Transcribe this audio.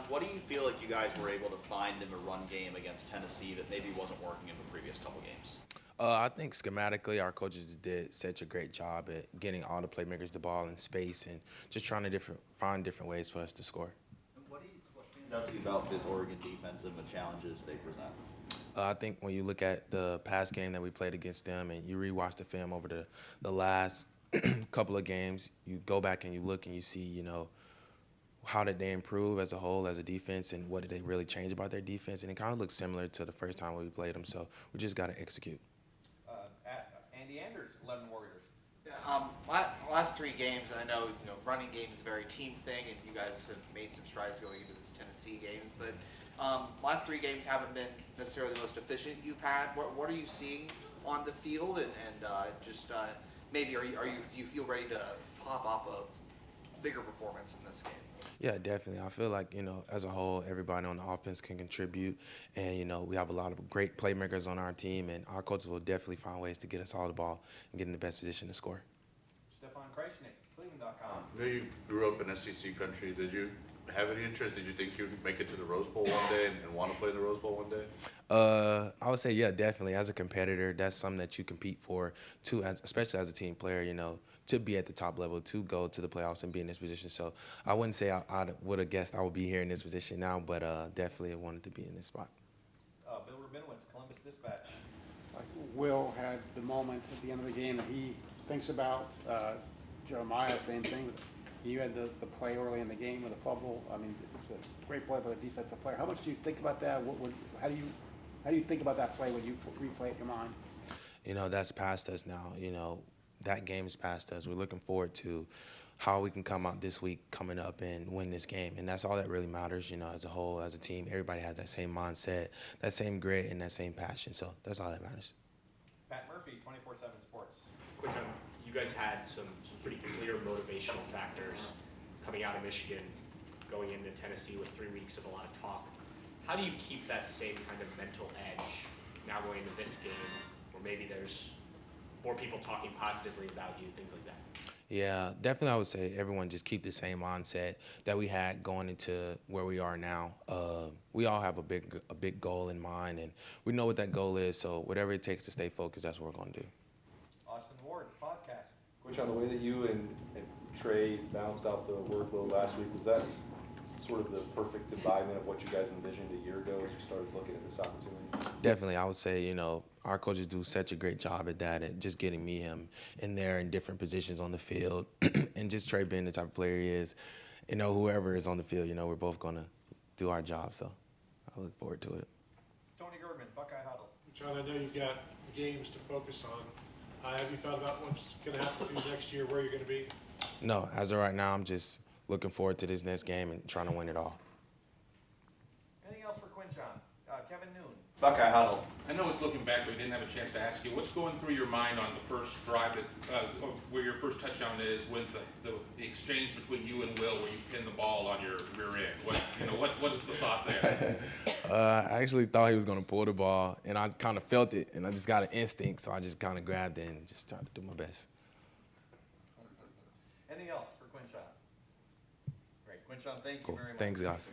what do you feel like you guys were able to find in the run game against Tennessee that maybe wasn't working in the previous couple games? I think schematically, our coaches did such a great job at getting all the playmakers the ball in space and just trying to find different ways for us to score. And what stands out to you about this Oregon defense and the challenges they present? I think when you look at the past game that we played against them and you rewatch the film over the last couple of games, you go back and you look and you see, how did they improve as a whole, as a defense, and what did they really change about their defense? And it kind of looks similar to the first time when we played them, so we just got to execute. Andy Anders, 11 Warriors. Yeah, last 3 games, and I know running game is a very team thing, and you guys have made some strides going into this Tennessee game. But last 3 games haven't been necessarily the most efficient you've had. What are you seeing on the field, and maybe do you feel ready to pop off a bigger performance in this game? Yeah, definitely. I feel like, as a whole, everybody on the offense can contribute. And, we have a lot of great playmakers on our team, and our coaches will definitely find ways to get us all the ball and get in the best position to score. Stefan Kreisnick, Cleveland.com. I know you grew up in SEC country. Did you have any interest? Did you think you'd make it to the Rose Bowl one day and want to play in the Rose Bowl one day? I would say, yeah, definitely. As a competitor, that's something that you compete for, too, especially as a team player, to be at the top level, to go to the playoffs and be in this position. So I wouldn't say I would have guessed I would be here in this position now, but definitely wanted to be in this spot. Bill Rabinowitz, Columbus Dispatch. Will had the moment at the end of the game that he thinks about. Jeremiah, same thing. You had the play early in the game with a fumble. I mean, it's a great play by the defensive player. How much do you think about that? How do you think about that play when you replay it in your mind? That's past us now. That game is past us. We're looking forward to how we can come out this week coming up and win this game. And that's all that really matters, as a whole, as a team. Everybody has that same mindset, that same grit, and that same passion. So that's all that matters. Pat Murphy, 24/7 Sports. Quinshon, you guys had some pretty clear motivational factors coming out of Michigan, going into Tennessee with 3 weeks of a lot of talk. How do you keep that same kind of mental edge now going into this game where maybe there's more people talking positively about you, things like that? Yeah, definitely I would say everyone just keep the same mindset that we had going into where we are now. We all have a big goal in mind, and we know what that goal is, so whatever it takes to stay focused, that's what we're going to do. Austin Ward, Podcast. Quinshon, the way that you and Trey balanced out the workload last week, was that sort of the perfect embodiment of what you guys envisioned a year ago as you started looking at this opportunity? Definitely, I would say, our coaches do such a great job at that, and just getting him in there in different positions on the field, and just Trey being the type of player he is, whoever is on the field, we're both going to do our job, so I look forward to it. Tony German, Buckeye Huddle. John, I know you've got games to focus on. Have you thought about what's going to happen to you next year, where you're going to be? No, as of right now, I'm just looking forward to this next game and trying to win it all. Anything else for Quinshon? Kevin Noon. Buckeye Huddle. I know it's looking back, but we didn't have a chance to ask you. What's going through your mind on the first drive, where your first touchdown is, with the exchange between you and Will, where you pin the ball on your rear end? What is the thought there? I actually thought he was going to pull the ball, and I kind of felt it, and I just got an instinct, so I just kind of grabbed it and just tried to do my best. Anything else for Quinshon? Great. Quinshon, thank you Cool. very much. Thanks, guys.